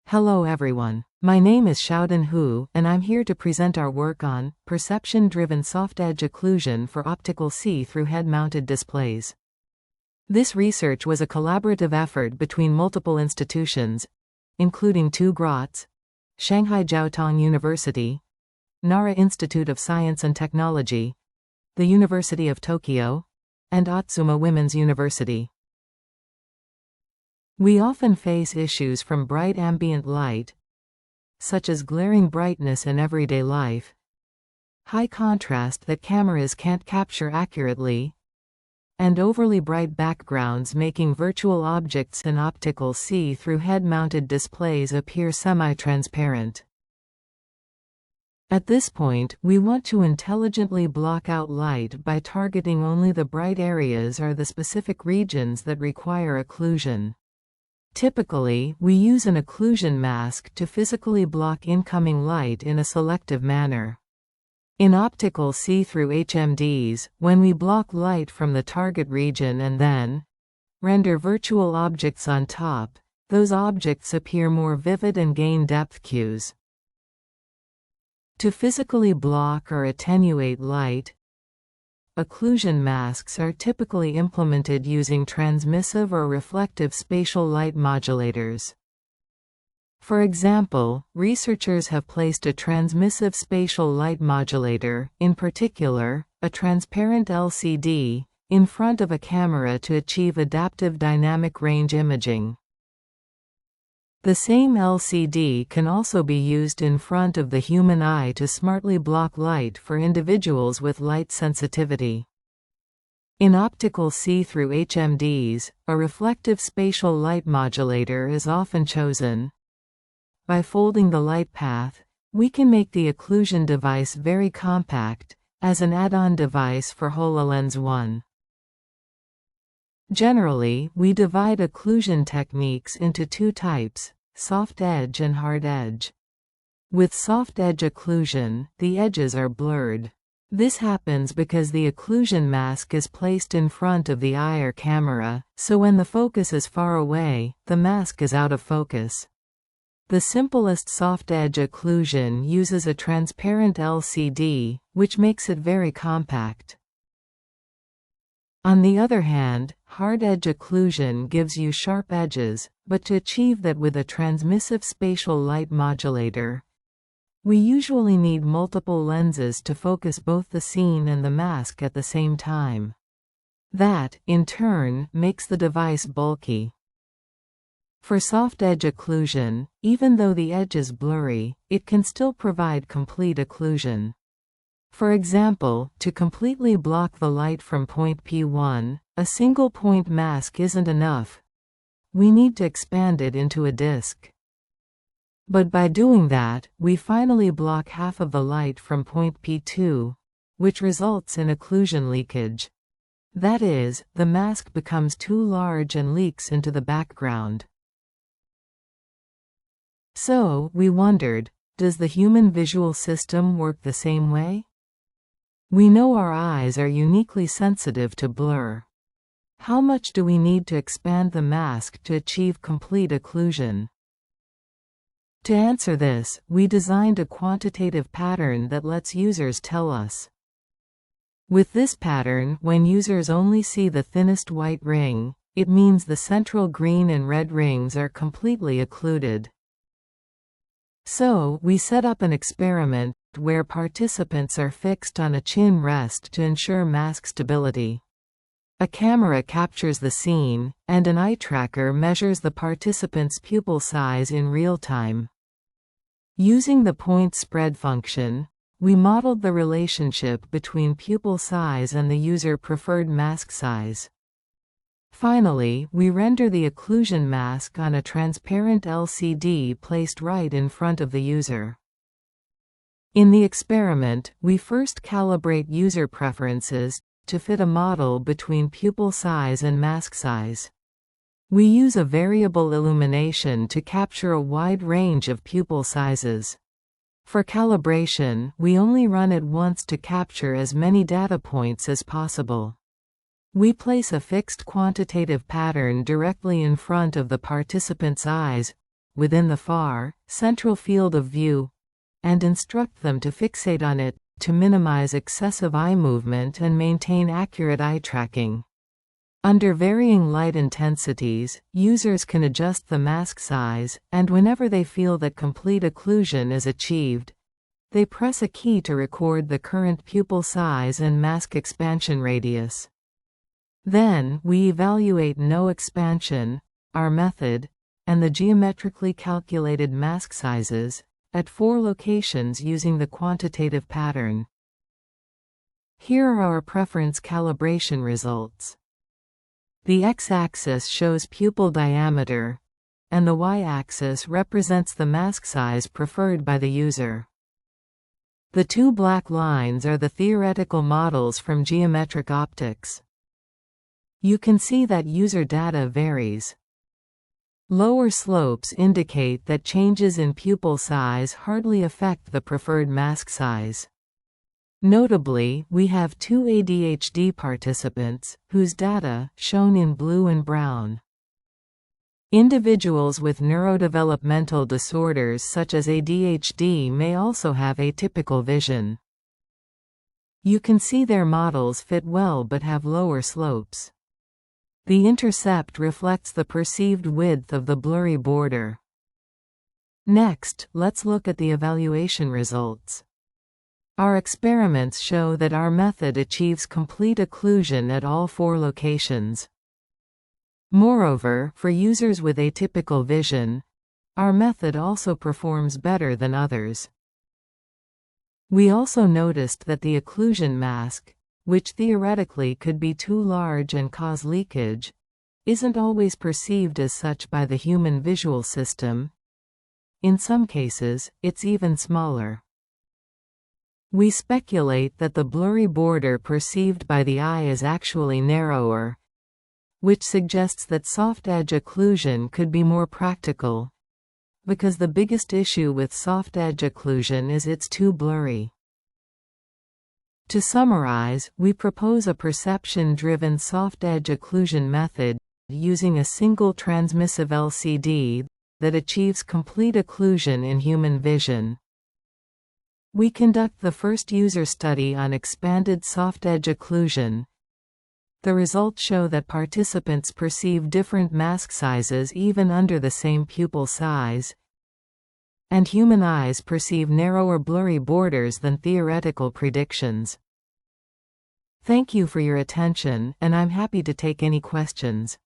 Hello everyone. My name is Xiaodan Hu, and I'm here to present our work on perception-driven soft-edge occlusion for optical see-through head-mounted displays. This research was a collaborative effort between multiple institutions, including two Graz, Shanghai Jiao University, Nara Institute of Science and Technology, the University of Tokyo, and Otsuma Women's University. We often face issues from bright ambient light, such as glaring brightness in everyday life, high contrast that cameras can't capture accurately, and overly bright backgrounds making virtual objects in optical see-through head-mounted displays appear semi-transparent. At this point, we want to intelligently block out light by targeting only the bright areas or the specific regions that require occlusion. Typically, we use an occlusion mask to physically block incoming light in a selective manner. In optical see-through HMDs, when we block light from the target region and then render virtual objects on top, those objects appear more vivid and gain depth cues. To physically block or attenuate light, occlusion masks are typically implemented using transmissive or reflective spatial light modulators. For example, researchers have placed a transmissive spatial light modulator, in particular, a transparent LCD, in front of a camera to achieve adaptive dynamic range imaging. The same LCD can also be used in front of the human eye to smartly block light for individuals with light sensitivity. In optical see-through HMDs, a reflective spatial light modulator is often chosen. By folding the light path, we can make the occlusion device very compact, as an add-on device for HoloLens 1. Generally, we divide occlusion techniques into two types: soft edge and hard edge. With soft edge occlusion, the edges are blurred. This happens because the occlusion mask is placed in front of the eye or camera, so when the focus is far away, the mask is out of focus. The simplest soft edge occlusion uses a transparent LCD, which makes it very compact. On the other hand, hard edge occlusion gives you sharp edges, but to achieve that with a transmissive spatial light modulator, we usually need multiple lenses to focus both the scene and the mask at the same time. That, in turn, makes the device bulky. For soft edge occlusion, even though the edge is blurry, it can still provide complete occlusion. For example, to completely block the light from point P1, a single point mask isn't enough. We need to expand it into a disk. But by doing that, we finally block half of the light from point P2, which results in occlusion leakage. That is, the mask becomes too large and leaks into the background. So, we wondered, does the human visual system work the same way? We know our eyes are uniquely sensitive to blur. How much do we need to expand the mask to achieve complete occlusion? To answer this, we designed a quantitative pattern that lets users tell us. With this pattern, when users only see the thinnest white ring, it means the central green and red rings are completely occluded. So, we set up an experiment where participants are fixed on a chin rest to ensure mask stability. A camera captures the scene, and an eye tracker measures the participant's pupil size in real time. Using the point spread function, we modeled the relationship between pupil size and the user-preferred mask size. Finally, we render the occlusion mask on a transparent LCD placed right in front of the user. In the experiment, we first calibrate user preferences to fit a model between pupil size and mask size. We use a variable illumination to capture a wide range of pupil sizes. For calibration, we only run it once to capture as many data points as possible. We place a fixed quantitative pattern directly in front of the participant's eyes, within the far, central field of view, and instruct them to fixate on it, to minimize excessive eye movement and maintain accurate eye tracking. Under varying light intensities, users can adjust the mask size, and whenever they feel that complete occlusion is achieved, they press a key to record the current pupil size and mask expansion radius. Then, we evaluate no expansion, our method, and the geometrically calculated mask sizes, at 4 locations using the quantitative pattern. Here are our preference calibration results. The x-axis shows pupil diameter, and the y-axis represents the mask size preferred by the user. The 2 black lines are the theoretical models from geometric optics. You can see that user data varies. Lower slopes indicate that changes in pupil size hardly affect the preferred mask size. Notably, we have 2 ADHD participants, whose data, shown in blue and brown. Individuals with neurodevelopmental disorders such as ADHD may also have atypical vision. You can see their models fit well but have lower slopes. The intercept reflects the perceived width of the blurry border. Next, let's look at the evaluation results. Our experiments show that our method achieves complete occlusion at all 4 locations. Moreover, for users with atypical vision, our method also performs better than others. We also noticed that the occlusion mask, which theoretically could be too large and cause leakage, isn't always perceived as such by the human visual system. In some cases, it's even smaller. We speculate that the blurry border perceived by the eye is actually narrower, which suggests that soft edge occlusion could be more practical, because the biggest issue with soft edge occlusion is it's too blurry. To summarize, we propose a perception-driven soft edge occlusion method using a single transmissive LCD that achieves complete occlusion in human vision. We conduct the first user study on expanded soft edge occlusion. The results show that participants perceive different mask sizes even under the same pupil size, and human eyes perceive narrower blurry borders than theoretical predictions. Thank you for your attention, and I'm happy to take any questions.